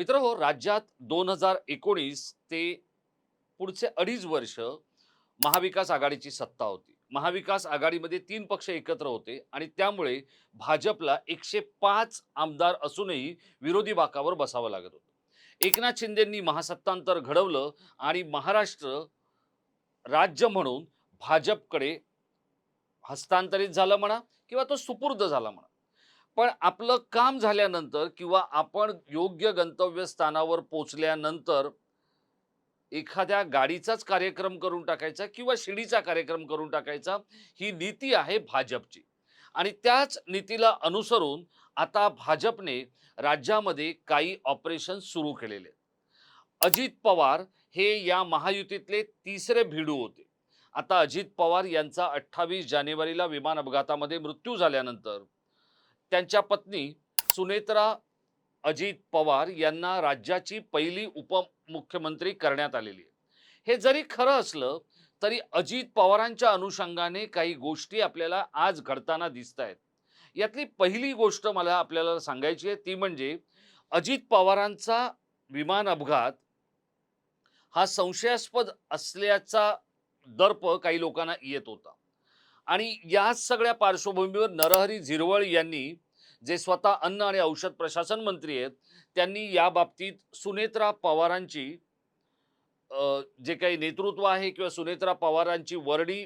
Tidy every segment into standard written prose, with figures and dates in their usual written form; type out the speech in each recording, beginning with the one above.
मित्रहो, राज्यात 2019 ते पुढचे 2.5 वर्ष महाविकास आघाडीची सत्ता होती. महाविकास आघाडीमध्ये 3 पक्ष एकत्र होते आणि त्यामुळे भाजपला 105 आमदार असूनही विरोधी बाकावर बसावं लागत होतं. एकनाथ शिंदेंनी महासत्तांतर घडवलं आणि महाराष्ट्र राज्य म्हणून भाजपकडे हस्तांतरित झालं म्हणा किंवा तो सुपूर्द झाला म्हणा. पण आपलं काम झाल्यानंतर किंवा आपण योग्य गंतव्यस्थानावर पोहोचल्यानंतर एखाद्या गाडीचाच कार्यक्रम करून टाकायचा किंवा शिडीचा कार्यक्रम करून टाकायचा, ही नीती आहे भाजपची. आणि त्याच नीतीला अनुसरून आता भाजपने राज्यामध्ये काही ऑपरेशन सुरू केलेले आहेत. अजित पवार हे या महायुतीतले तिसरे भिडू होते. आता अजित पवार यांचा 28 जानेवारीला विमान अपघातामध्ये मृत्यू झाल्यानंतर त्यांच्या पत्नी सुनेत्रा अजित पवार यांना राज्याची पहिली उपमुख्यमंत्री करण्यात आलेली आहे. हे जरी खरं असलं तरी अजित पवारांच्या अनुषंगाने काही गोष्टी आपल्याला आज घडताना दिसत आहेत. यातली पहिली गोष्ट मला आपल्याला सांगायची आहे ती म्हणजे अजित पवारांचा विमान अपघात हा संशयास्पद असल्याचा दर्प काही लोकांना येत होता. आणि या सगळ्या पार्श्वभूमीवर नरहरी झिरवळ यांनी, जे स्वतः अन्न आणि औषध प्रशासन मंत्री आहेत, त्यांनी या बाबतीत सुनेत्रा पवारांची जे काही नेतृत्व आहे किंवा सुनेत्रा पवारांची वर्णी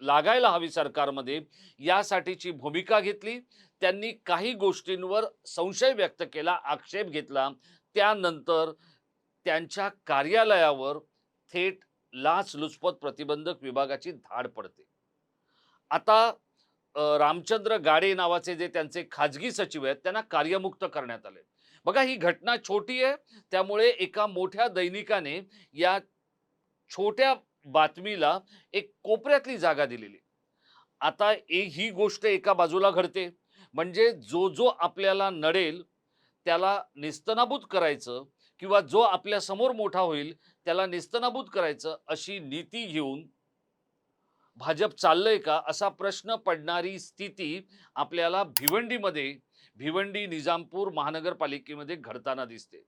लागायला हवी सरकारमध्ये, यासाठीची भूमिका घेतली. त्यांनी काही गोष्टींवर संशय व्यक्त केला, आक्षेप घेतला. त्यानंतर त्यांच्या कार्यालयावर थेट लाचलुचपत प्रतिबंधक विभागाची धाड पडते. आता रामचंद्र गाडे नावाचे जे त्यांचे खाजगी सचिव आहेत त्यांना कार्यमुक्त करण्यात आले. बघा, ही घटना छोटी आहे, त्यामुळे एका मोठ्या दैनिकाने या छोट्या बातमीला एक कोपऱ्यातली जागा दिलेली. आता ही गोष्ट एका बाजूला घडते, म्हणजे जो जो आपल्याला नडेल त्याला नेस्तनाबूत करायचं किंवा जो आपल्या समोर मोठा होईल त्याला नेस्तनाबूत करायचं, अशी नीती घेऊन भाजप चाललंय का, असा प्रश्न पडणारी स्थिती आपल्याला भिवंडी निजामपूर महानगरपालिकेमध्ये घडताना दिसते.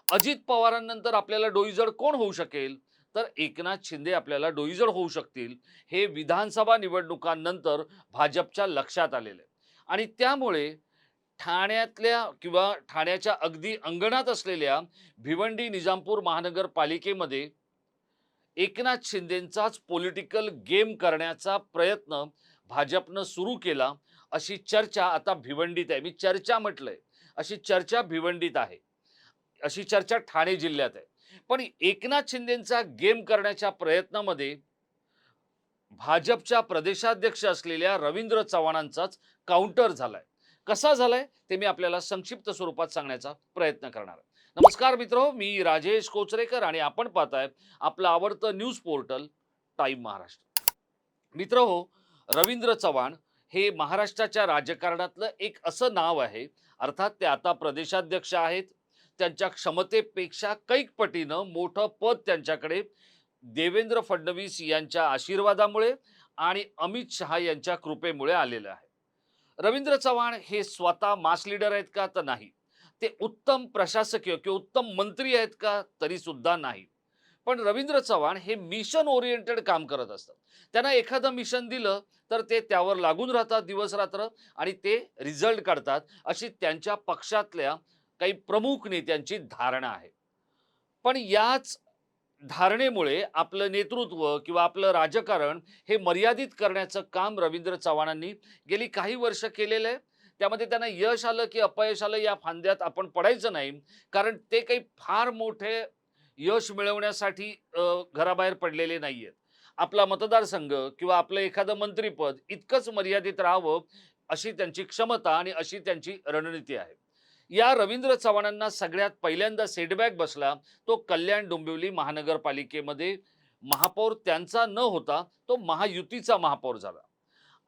अजित पवारांनंतर आपल्याला डोईजड कोण होऊ शकेल, तर एकनाथ शिंदे आपल्याला डोईजड होऊ शकतील, हे विधानसभा निवडणुकांनंतर भाजपच्या लक्षात आलेलं आहे. आणि त्यामुळे ठाण्यातल्या किंवा ठाण्याच्या अगदी अंगणात असलेल्या भिवंडी निजामपूर महानगरपालिकेमध्ये एकनाथ शिंदेंचाच पॉलिटिकल गेम करण्याचा प्रयत्न भाजपनं सुरू केला, अशी चर्चा आता भिवंडीत आहे. मी चर्चा म्हटलंय, अशी चर्चा भिवंडीत आहे, अशी चर्चा ठाणे जिल्ह्यात आहे. पण एकनाथ शिंदेंचा गेम करण्याच्या प्रयत्नामध्ये भाजपच्या प्रदेशाध्यक्ष असलेल्या रवींद्र चव्हाणांचाच काउंटर झालाय. कसा झालाय ते मी आपल्याला संक्षिप्त स्वरूपात सांगण्याचा प्रयत्न करणार आहे. नमस्कार मित्रो, मी राजेश कोचरेकर आणि आपण पाहताय आपलं आवडतं न्यूज पोर्टल टाइम महाराष्ट्र. मित्रहो, रवींद्र चव्हाण हे महाराष्ट्राच्या राजकारणातलं एक असं नाव आहे. अर्थात ते आता प्रदेशाध्यक्ष आहेत. त्यांच्या क्षमतेपेक्षा कैक पटीनं मोठं पद त्यांच्याकडे देवेंद्र फडणवीस यांच्या आशीर्वादामुळे आणि अमित शहा यांच्या कृपेमुळे आलेलं आहे. रवींद्र चव्हाण हे स्वतः मास लीडर आहेत का, तर नाही. ते उत्तम प्रशासकीय किंवा उत्तम मंत्री आहेत का, तरी सुद्धा नाही. पण रवींद्र चव्हाण हे मिशन ओरिएंटेड काम करत असतात. त्यांना एखादं मिशन दिलं तर ते त्यावर लागून राहतात दिवस रात्र आणि ते रिझल्ट काढतात, अशी त्यांच्या पक्षातल्या काही प्रमुख नेत्यांची धारणा आहे. पण याच धारणेमुळे आपलं नेतृत्व किंवा आपलं राजकारण हे मर्यादित करण्याचं काम रवींद्र चव्हाणांनी गेली काही वर्ष केलेलं आहे. त्यामध्ये त्यांना यश आलं की अपयश आलं, या फांद्यात आपण पडायचं नाही, कारण ते काही फार मोठे यश मिळवण्यासाठी घराबाहेर पडलेले नाहीयेत. आपला मतदारसंघ किंवा आपलं एखादं मंत्रिपद इतकंच मर्यादित राहावं, अशी त्यांची क्षमता आणि अशी त्यांची रणनीती आहे. या रवींद्र चव्हाणांना सगळ्यात पहिल्यांदा सेटबॅक बसला तो कल्याण डोंबिवली महानगरपालिकेमध्ये. महापौर त्यांचा न होता तो महायुतीचा महापौर झाला.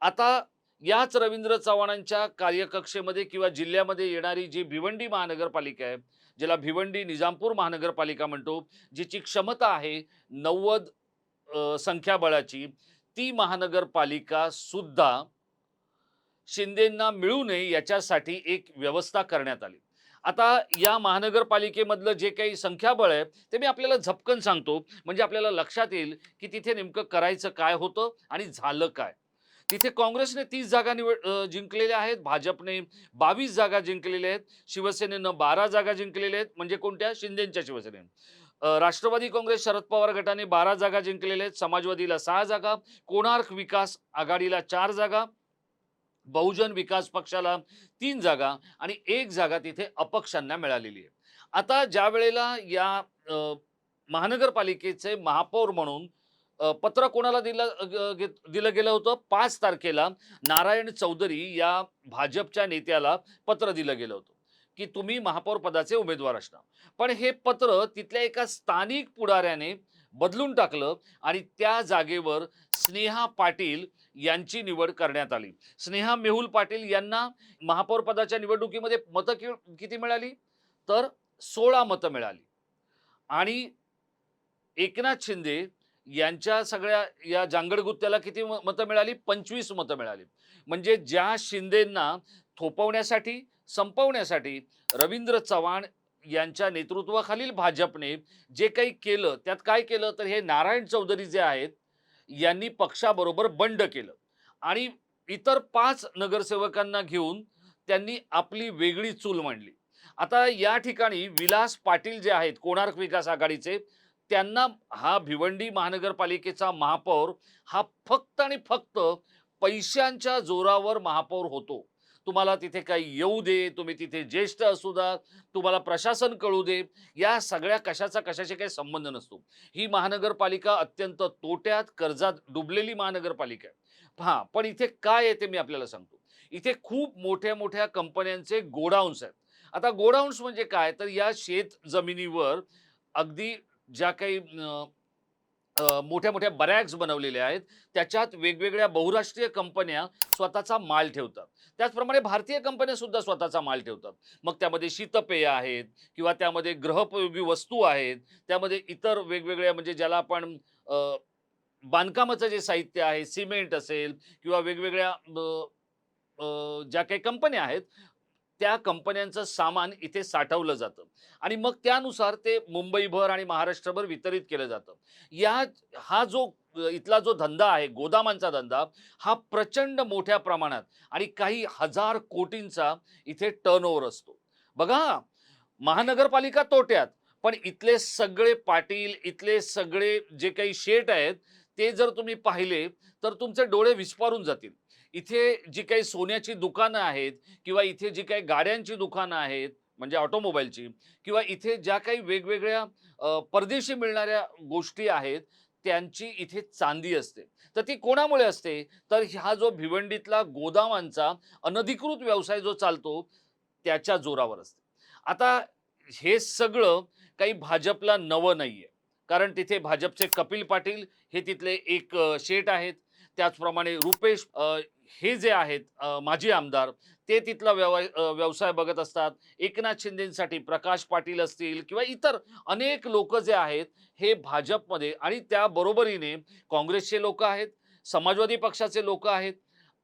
आता याच रवींद्र चव्हाणांच्या कार्यकक्षेमध्ये किंवा जिल्ह्यामध्ये येणारी जी भिवंडी महानगरपालिका आहे, ज्याला भिवंडी निजामपूर महानगरपालिका म्हणतो, जिची क्षमता आहे 90 संख्याबळाची, ती महानगरपालिका सुद्धा शिंदेंना मिळू नये याच्यासाठी एक व्यवस्था करण्यात आली. आता या महानगरपालिकेमधलं जे काही संख्याबळ आहे ते मी आपल्याला झपकन सांगतो, म्हणजे आपल्याला लक्षात येईल की तिथे नेमकं करायचं काय होतं आणि झालं काय. तिथे काँग्रेसने 30 जागा जिंकलेल्या आहेत, भाजपने 22 जागा जिंकलेल्या आहेत, शिवसेनेनं 12 जागा जिंकलेल्या आहेत, म्हणजे कोणत्या? शिंदेच्या शिवसेनेनं. राष्ट्रवादी काँग्रेस, शरद पवार गटाने 12 जागा जिंकलेल्या आहेत, समाजवादीला 6 जागा, कोणार्क विकास आघाडीला 4 जागा, बहुजन विकास पक्षाला 3 जागा आणि 1 जागा तिथे अपक्षांना मिळालेली आहे. आता ज्या वेळेला या महानगरपालिकेचे महापौर म्हणून पत्र कोणाला दिलं गेलं होतं? 5 तारखेला नारायण चौधरी या भाजपच्या नेत्याला पत्र दिलं गेलं होतं, की तुम्ही महापौर पदाचे उमेदवार असणार. पण हे पत्र तिथल्या एका स्थानिक पुढाऱ्याने बदलून टाकलं आणि त्या जागेवर स्नेहा पाटील यांची निवड करण्यात आली. स्नेहा मेहुल पाटील यांना महापौर पदाच्या निवडणुकीमध्ये मतं किती मिळाली? तर 16 मतं मिळाली. आणि एकनाथ शिंदे यांच्या सगळ्या या जांगडगुत्त्याला किती मतं मिळाली? 25 मतं मिळाली. म्हणजे ज्या शिंदेंना थोपवण्यासाठी, संपवण्यासाठी रवींद्र चव्हाण यांच्या नेतृत्वाखालील भाजपने जे काही केलं, त्यात काय केलं तर हे नारायण चौधरी जे आहेत, यांनी पक्षाबरोबर बंड केलं आणि इतर 5 नगरसेवकांना घेऊन त्यांनी आपली वेगळी चूल मांडली. आता या ठिकाणी विलास पाटील जे आहेत कोणार्क विकास आघाडीचे, त्यांना हा भिवंडी महानगरपालिकेचा महापौर हा फक्त आणि फक्त पैशांच्या जोरावर महापौर होतो. तुम्हाला तिथे काही येऊ दे, तुम्ही तिथे ज्येष्ठ असू द्या, तुम्हाला प्रशासन कळू दे, या सगळ्या कशाचा कशाशी काही संबंध नसतो. ही महानगरपालिका अत्यंत तोट्यात, कर्जात डुबलेली महानगरपालिका आहे. हां, पण इथे काय आहे ते मी आपल्याला सांगतो. इथे खूप मोठ्या-मोठ्या कंपन्यांचे गोडाउन्स आहेत. आता गोडाउन्स म्हणजे काय? तर या शेत जमिनीवर अगदी ज्या काही मोठ्या-मोठ्या बरॅक्स बनवलेल्या आहेत, त्याच्यात वेगवेगळ्या बहुराष्ट्रीय कंपन्या स्वतःचा माल ठेवतात. त्याचप्रमाणे भारतीय कंपन्या सुद्धा स्वतःचा माल ठेवतात. मग त्यामध्ये शीतपेय आहेत किंवा त्यामध्ये गृहोपयोगी वस्तू आहेत, त्यामध्ये इतर वेगवेगळ्या म्हणजे ज्याला आपण बांधकामाचं जे साहित्य आहे, सिमेंट असेल किंवा वेगवेगळ्या ज्या काही कंपन्या आहेत, त्या कंपन्यांचं सामान इथे साठवलं जातं आणि मग त्यानुसार ते मुंबईभर आणि महाराष्ट्रभर वितरित केलं जातं. या हा जो इथला जो धंदा आहे, गोदामांचा धंदा, हा प्रचंड मोठ्या प्रमाणात आणि काही हजार कोटींचा इथे टर्नओव्हर असतो. बघा, महानगरपालिका तोट्यात, पण इथले सगळे पाटील, इथले सगळे जे काही शेठ आहेत, ते जर तुम्ही पाहिले, तर तुमचे डोळे विस्फारून जातील. इथे जी काही सोन्याची दुकानं आहेत किंवा इथे जी काही गाड्यांची दुकानं आहेत, म्हणजे ऑटोमोबाईलची किंवा इथे ज्या काही वेगवेगळ्या परदेशी मिळणाऱ्या गोष्टी आहेत, त्यांची इथे चांदी असते. तर ती कोणामुळे असते? तर हा जो भिवंडीतला गोदामांचा अनधिकृत व्यवसाय जो चालतो, त्याच्या जोरावर असते. आता हे सगळं काही भाजपला नवं नाहीये. कारण तिथे भाजपचे कपिल पाटील हे तिथले एक शेठ आहेत. त्याचप्रमाणे रुपेश हे जे आहेत माजी आमदार, ते तिथला व्यवसाय बघत असतात. एकनाथ शिंदेसाठी प्रकाश पाटील असतील किंवा इतर अनेक लोक जे आहेत, हे भाजपमध्ये आणि त्या बरोबरीने काँग्रेसचे लोक आहेत, समाजवादी पक्षाचे लोक आहेत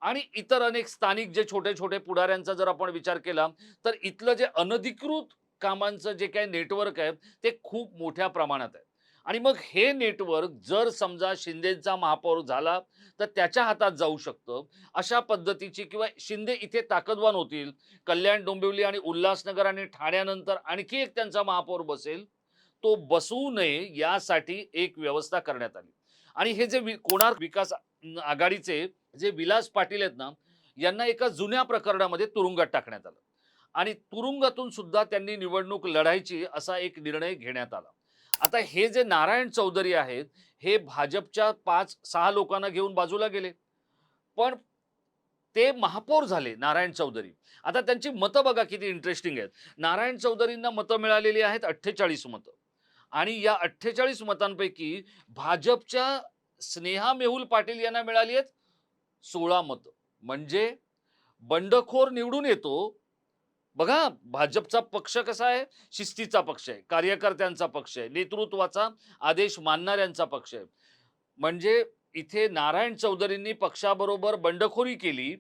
आणि इतर अनेक स्थानिक जे छोटे-छोटे पुढाऱ्यांचा जर आपण विचार केला, तर इथलं जे अनधिकृत कामांचं जे काही नेटवर्क आहे, ते खूप मोठ्या प्रमाणात आहे. आणि मग हे नेटवर्क जर समजा शिंदेचा महापौर झाला, तर त्याच्या हातात जाऊ शकतं. अशा पद्धतीची किंवा शिंदे इथे ताकदवान होतील. कल्याण, डोंबिवली आणि उल्हासनगर आणि ठाण्यानंतर आणखी एक त्यांचा महापौर बसेल. तो बसू नये यासाठी एक व्यवस्था करण्यात आली. आणि हे जे कोणार्क विकास आघाडीचे जे विलास पाटील आहेत ना, यांना एका जुन्या प्रकरणामध्ये तुरुंगात टाकण्यात आलं. आणि तुरुंगातून सुद्धा त्यांनी निवडणूक लढायची असा एक निर्णय घेण्यात आला. आता हे जे नारायण चौधरी आहेत, हे भाजपच्या 5-6 लोकांना घेऊन बाजूला गेले. पण ते महापौर झाले नारायण चौधरी. आता त्यांची मतं बघा किती इंटरेस्टिंग आहेत. नारायण चौधरींना मतं मिळालेली आहेत 48 मतं आणि या 48 मतांपैकी भाजपच्या स्नेहा मेहुल पाटील यांना मिळाली आहेत 16 मतं. म्हणजे बंडखोर निवडून येतो. बघा, भाजपचा पक्ष कसा आहे? शिस्तीचा पक्ष आहे, कार्यकर्त्यांचा पक्ष आहे, नेतृत्वाचा आदेश मानणाऱ्यांचा पक्ष आहे. म्हणजे इथे नारायण चौधरींनी पक्षाबरोबर बंडखोरी केली.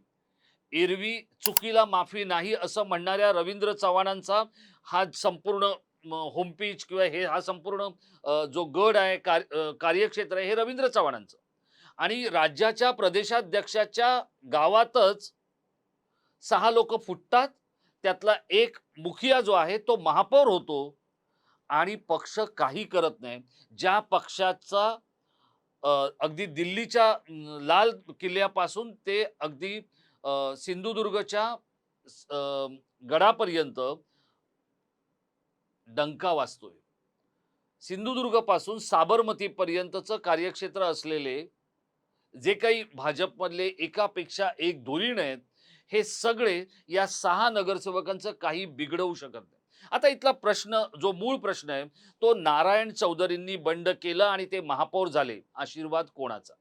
एरवी चुकीला माफी नाही असं म्हणणाऱ्या रवींद्र चव्हाणांचा हा संपूर्ण होम पिच किंवा हा संपूर्ण जो गड आहे, कार्यक्षेत्र आहे, हे रवींद्र चव्हाणांचं. आणि राज्याच्या प्रदेशाध्यक्षाच्या गावातच 6 लोक फुटतात. त्यातला एक मुखिया जो आहे तो महापौर होतो आणि पक्ष काही करत नाही. ज्या पक्षाचा अगदी दिल्लीच्या लाल किल्ल्यापासून ते अगदी सिंधुदुर्गच्या गडापर्यंत डंका वाजतोय. सिंधुदुर्गपासून साबरमतीपर्यंतचं कार्यक्षेत्र असलेले जे काही भाजपमधले एकापेक्षा एक धुरीण आहेत, हे सगळे या 6 नगरसेवकांचं काही बिघडवू शकत नाही. आता इथला प्रश्न, जो मूळ प्रश्न आहे, तो नारायण चौधरींनी बंड केलं आणि ते महापौर झाले. आशीर्वाद कोणाचा?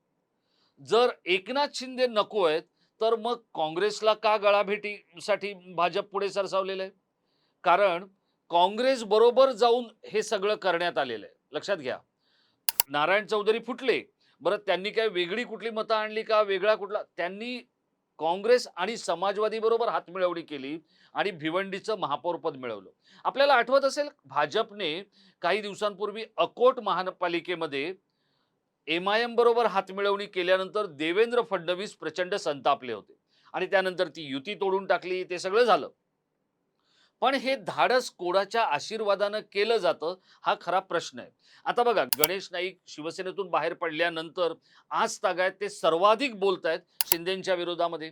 जर एकनाथ शिंदे नको आहेत, तर मग काँग्रेसला का गळाभेटीसाठी भाजप पुढे सरसावलेलं आहे? कारण काँग्रेस बरोबर जाऊन हे सगळं करण्यात आलेलं आहे. लक्षात घ्या. नारायण चौधरी फुटले. बरं, त्यांनी काय वेगळी कुठली मतं आणली का? वेगळा कुठला? त्यांनी काँग्रेस आणि समाजवादी बरोबर हातमिळवणी केली आणि भिवंडीचं महापौरपद मिळवलं. आपल्याला आठवत असेल, भाजपने काही दिवसांपूर्वी अकोट महानगरपालिकेमध्ये एमआयएम बरोबर हातमिळवणी केल्यानंतर देवेंद्र फडणवीस प्रचंड संतापले होते आणि त्यानंतर ती युती तोडून टाकली. ते सगळं झालं. पण हे धाडस कोणाच्या आशीर्वादानं केलं जातं, हा खरा प्रश्न आहे. आता बघा, गणेश नाईक शिवसेनेतून बाहेर पडल्यानंतर आज तागायत ते सर्वाधिक बोलतायत शिंदेच्या विरोधामध्ये.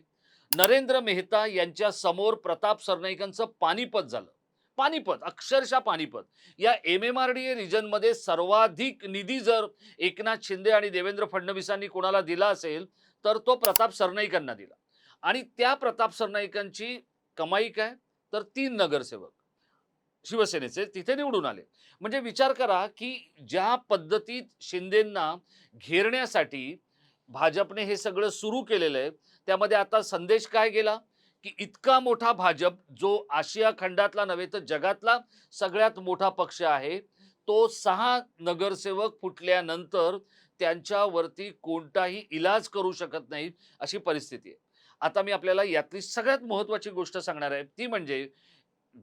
नरेंद्र मेहता यांच्या समोर प्रताप सरनाईकांचं पानिपत झालं. पानिपत, अक्षरशः पानिपत. या MMRDA रिजनमध्ये सर्वाधिक निधी जर एकनाथ शिंदे आणि देवेंद्र फडणवीसांनी कोणाला दिला असेल, तर तो प्रताप सरनाईकांना दिला. आणि त्या प्रताप सरनाईकांची कमाई काय? तर 3 नगरसेवक शिवसेनेचे तिथे निवडून आले. म्हणजे विचार करा, की ज्या पद्धतीत शिंदेंना घेरण्यासाठी भाजपने हे सगळं सुरू केलेलं आहे, त्यामध्ये आता संदेश काय गेला, की इतका मोठा भाजप, जो आशिया खंडातला नव्हे तर जगातला सगळ्यात मोठा पक्ष आहे, तो 6 नगरसेवक फुटल्यानंतर त्यांच्यावरती कोणताही इलाज करू शकत नाही, अशी परिस्थिती आहे. आता मी आपल्याला यातली सगळ्यात महत्त्वाची गोष्ट सांगणार आहे, ती म्हणजे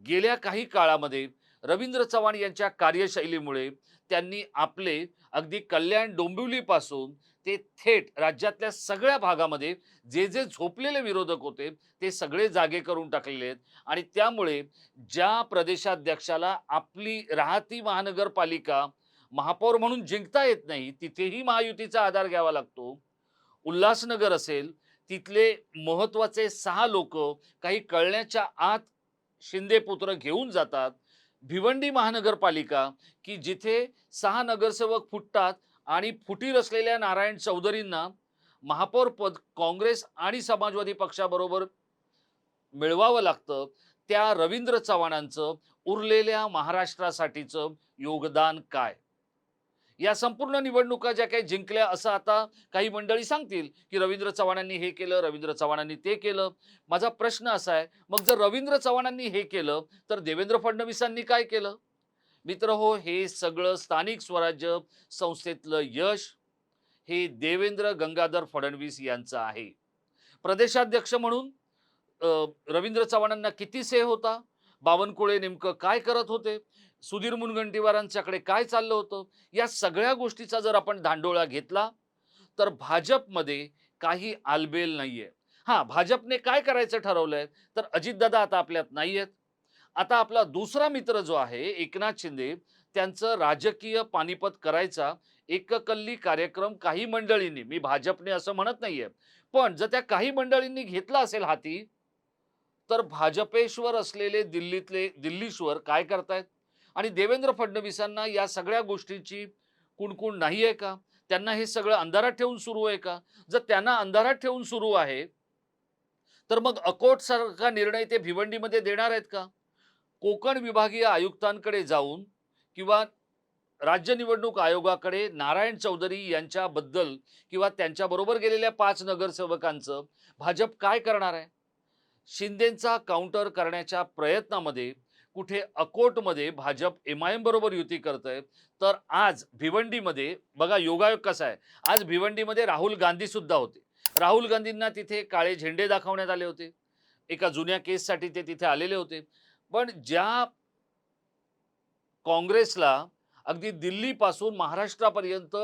गेल्या काही काळामध्ये रवींद्र चव्हाण यांच्या कार्यशैलीमुळे त्यांनी आपले अगदी कल्याण डोंबिवलीपासून ते थेट राज्यातल्या सगळ्या भागामध्ये जे जे झोपलेले विरोधक होते, ते सगळे जागे करून टाकलेले आहेत. आणि त्यामुळे ज्या प्रदेशाध्यक्षाला आपली राहती महानगरपालिका महापौर म्हणून जिंकता येत नाही, तिथेही महायुतीचा आधार घ्यावा लागतो. उल्हासनगर असेल, तिथले महत्वाचे 6 लोक काही कळण्याच्या आत शिंदे पुत्र घेऊन जातात. भिवंडी महानगरपालिका, की जिथे 6 नगरसेवक फुटतात आणि फुटीर असलेल्या नारायण चौधरींना महापौर पद काँग्रेस आणि समाजवादी पक्षाबरोबर मिळवावं लागतं. त्या रवींद्र चव्हाणांचं उरलेल्या महाराष्ट्रासाठीचं योगदान काय? या संपूर्ण निवडणुका ज्या काही जिंकल्या, असं आता काही मंडळी सांगतील, की रवींद्र चव्हाणांनी हे केलं, रवींद्र चव्हाणांनी ते केलं. माझा प्रश्न असा आहे, मग जर रवींद्र चव्हाणांनी हे केलं, तर देवेंद्र फडणवीसांनी काय केलं? मित्रहो, हे सगळं स्थानिक स्वराज्य संस्थेतलं यश हे देवेंद्र गंगाधर फडणवीस यांचं आहे. प्रदेशाध्यक्ष म्हणून रवींद्र चव्हाणांना किती से होता? बावनकुळे नेमकं काय करत होते? सुधीर मुनगंटीवारांच्याकडे काय चाललं होतं? या सगळ्या गोष्टीचा जर आपण धांडोळा घेतला, तर भाजपमध्ये काही आलबेल नाहीये. हां, भाजपने काय करायचं ठरवलंय, तर अजितदादा आता आपल्यात नाहीयेत. आता आपला दुसरा मित्र जो आहे एकनाथ शिंदे, त्यांचं राजकीय पानिपत करायचा एककल्ली कार्यक्रम काही मंडळींनी, मी भाजपने असं म्हणत नाहीये, पण जर त्या काही मंडळींनी घेतला असेल हाती, तर भाजपेश्वर असलेले दिल्लीश्वर काय करतायत? आणि देवेंद्र फडणवीसांना या सगळ्या गोष्टींची कुणकुण नाही आहे का? त्यांना हे सगळं अंधारात ठेवून सुरू आहे का? जर त्यांना अंधारात ठेवून सुरू आहे, तर मग अकोट सारखा निर्णय ते भिवंडीमध्ये देणार आहेत का? कोकण विभागीय आयुक्तांकडे जाऊन किंवा राज्य निवडणूक आयोगाकडे नारायण चौधरी यांच्याबद्दल किंवा त्यांच्याबरोबर गेलेल्या 5 नगरसेवकांचं भाजप काय करणार आहे? शिंदेंचा काउंटर करण्याच्या प्रयत्नामध्ये कुठे अकोटमध्ये भाजप MIM बरोबर युती करतंय, तर आज भिवंडीमध्ये बघा योगायोग कसा आहे. आज भिवंडीमध्ये राहुल गांधी सुद्धा होते. राहुल गांधींना तिथे काळे झेंडे दाखवण्यात आले होते. एका जुन्या केससाठी ते तिथे आलेले होते. पण ज्या काँग्रेसला अगदी दिल्लीपासून महाराष्ट्रापर्यंत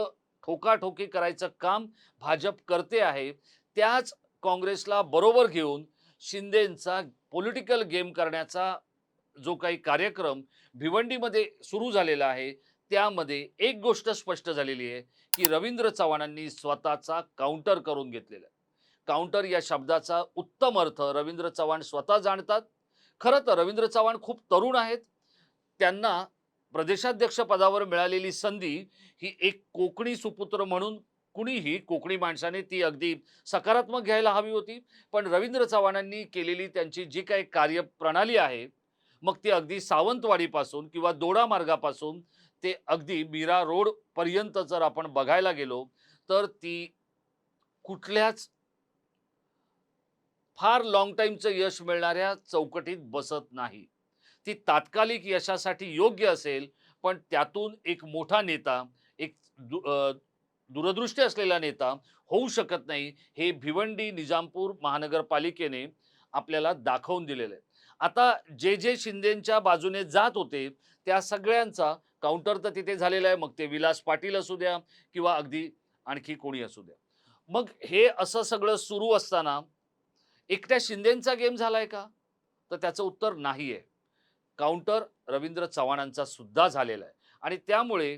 ठोकाठोकी करायचं काम भाजप करते आहे, त्याच काँग्रेसला बरोबर घेऊन शिंदेंचा पॉलिटिकल गेम करण्याचा जो काही कार्यक्रम भिवंडीमध्ये सुरू झालेला आहे, त्यामध्ये एक गोष्ट स्पष्ट झालेली आहे, की रवींद्र चव्हाणांनी स्वतःचा काउंटर करून घेतलेला आहे. काउंटर या शब्दाचा उत्तम अर्थ रवींद्र चव्हाण स्वतः जाणतात. खरं तर रवींद्र चव्हाण खूप तरुण आहेत. त्यांना प्रदेशाध्यक्ष पदावर मिळालेली संधी ही एक कोकणी सुपुत्र म्हणून कुणीही कोकणी माणसाने ती अगदी सकारात्मक घ्यायला हवी होती. पण रवींद्र चव्हाणांनी केलेली त्यांची जी काही कार्यप्रणाली आहे, मग ती अगदी सावंतवाडीपासून किंवा दोडा मार्गापासून ते अगदी मीरा रोड पर्यंत जर आपण बघायला गेलो, तर ती कुठल्याच फार लाँग टाईमचं यश मिळणाऱ्या चौकटीत बसत नाही. ती तात्कालिक यशासाठी योग्य असेल, पण त्यातून एक मोठा नेता, एक दूरदृष्टी असलेला नेता होऊ शकत नाही, हे भिवंडी निजामपूर महानगरपालिकेने आपल्याला दाखवून दिलेलं आहे. आता जे जे शिंदेंच्या बाजूने जात होते, त्या सगळ्यांचा काउंटर तर तिथे झालेला आहे. मग ते विलास पाटील असू द्या किंवा अगदी आणखी कोणी असू द्या. मग हे असं सगळं सुरू असताना एकट्या शिंदेंचा गेम झालाय का? तर त्याचं उत्तर नाही आहे. काउंटर रवींद्र चव्हाणांचा सुद्धा झालेला आहे आणि त्यामुळे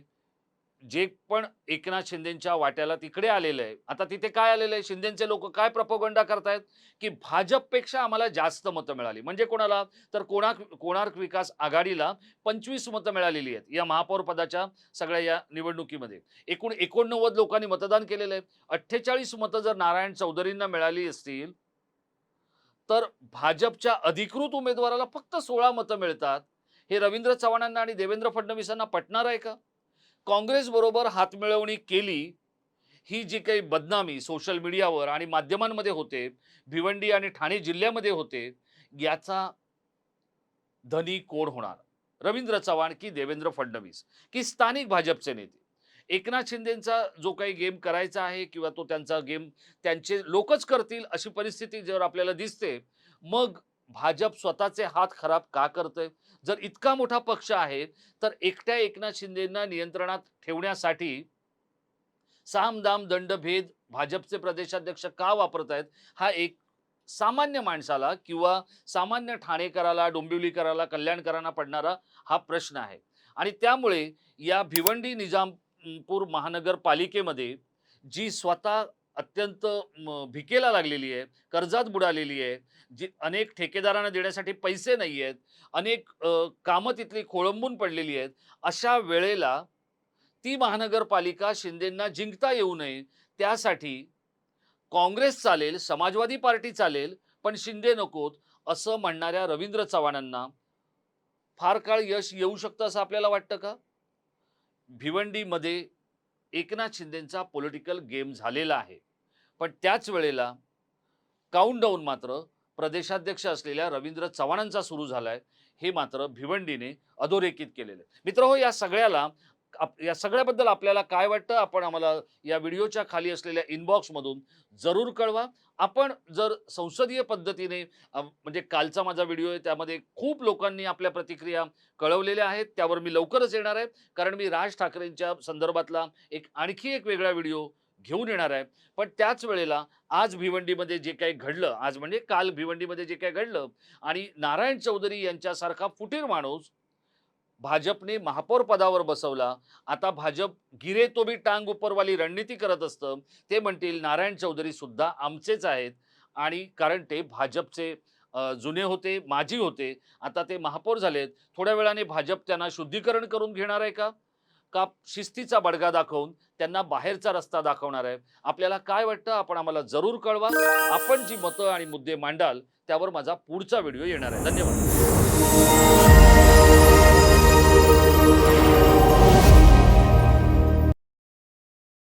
जे पण एकनाथ शिंदेंच्या वाट्याला तिकडे आलेलं आहे, आता तिथे काय आलेलं आहे, शिंदेंचे लोक काय प्रोपगंडा करतायत, की भाजपपेक्षा आम्हाला जास्त मतं मिळाली. म्हणजे कोणाला? तर कोणार्क विकास आघाडीला 25 मतं मिळालेली आहेत या महापौर पदाच्या सगळ्या या निवडणुकीमध्ये. एकूण 89 लोकांनी मतदान केलेलं आहे. 48 मतं जर नारायण चौधरींना मिळाली असतील, तर भाजपच्या अधिकृत उमेदवाराला फक्त 16 मतं मिळतात. हे रवींद्र चव्हाणांना आणि देवेंद्र फडणवीसांना पटणार आहे का? काँग्रेस बरोबर हातमिळवणी केली, ही जी काही बदनामी सोशल मीडियावर आणि माध्यमांमध्ये होते, भिवंडी आणि ठाणे जिल्ह्यामध्ये होते, याचा धनी कोण होणार? रवींद्र चव्हाण की देवेंद्र फडणवीस की स्थानिक भाजपचे नेते? एकनाथ शिंदेंचा जो काही गेम करायचा आहे किंवा तो त्यांचा गेम त्यांचे लोकच करतील अशी परिस्थिती जर आपल्याला दिसते, मग भाजप स्वतःचे हात खराब का करतंय? जर इतका मोठा पक्ष आहे, तर एकट्या एकनाथ शिंदेंना नियंत्रणात ठेवण्यासाठी साम दाम दंड भेद भाजपचे प्रदेशाध्यक्ष का वापरतायत? हा एक सामान्य माणसाला किंवा सामान्य ठाणेकराला, डोंबिवलीकराला, कल्याणकरांना पडणारा हा प्रश्न आहे. आणि त्यामुळे या भिवंडी निजामपूर महानगरपालिकेमध्ये जी स्वतः अत्यंत भिकेला लागलेली आहे, कर्जात बुडालेली आहे, जी अनेक ठेकेदारांना देण्यासाठी पैसे नाही आहेत, अनेक कामं तिथली खोळंबून पडलेली आहेत, अशा वेळेला ती महानगरपालिका शिंदेंना जिंकता येऊ नये, त्यासाठी काँग्रेस चालेल, समाजवादी पार्टी चालेल, पण शिंदे नकोत, असं म्हणणाऱ्या रवींद्र चव्हाणांना फार काळ यश येऊ शकतं असं आपल्याला वाटतं का? भिवंडीमध्ये एकनाथ शिंदेंचा पॉलिटिकल गेम झालेला आहे, पण त्याच वेळेला काउंटडाऊन मात्र प्रदेशाध्यक्ष असलेल्या रवींद्र चव्हाणांचा सुरू झालाय, हे मात्र भिवंडीने अधोरेखित केलेलं आहे. मित्रहो, या सगळ्याबद्दल आपल्याला काय वाटतं? आपण आम्हाला या व्हिडिओच्या खाली असलेल्या इनबॉक्समधून जरूर कळवा. आपण जर संसदीय पद्धतीने म्हणजे कालचा माझा व्हिडिओ आहे, त्यामध्ये खूप लोकांनी आपल्या प्रतिक्रिया कळवलेल्या आहेत. त्यावर मी लवकरच येणार आहे, कारण मी राज ठाकरेंच्या संदर्भातला आणखी एक वेगळा व्हिडिओ घेऊन येणार आहे. पण त्याच वेळेला आज भिवंडीमध्ये जे काही घडलं, आज म्हणजे काल भिवंडीमध्ये जे काही घडलं आणि नारायण चौधरी यांच्यासारखा फुटीर माणूस भाजपने महापौर पदावर बसवला. आता भाजप गिरे तो भी टांग उपरवाली रणनीती करत असतं. ते म्हणतील नारायण चौधरी सुद्धा आमचेच आहेत आणि कारण ते भाजपचे जुने होते, माजी होते. आता ते महापौर झालेत. थोड्या वेळाने भाजप त्यांना शुद्धीकरण करून घेणार आहे का? का शिस्तीचा बडगा दाखवून त्यांना बाहेरचा रस्ता दाखवणार आहे? आपल्याला काय वाटतं? आपण आम्हाला जरूर कळवा. आपण जी मतं आणि मुद्दे मांडाल त्यावर माझा पुढचा व्हिडिओ येणार आहे. धन्यवाद.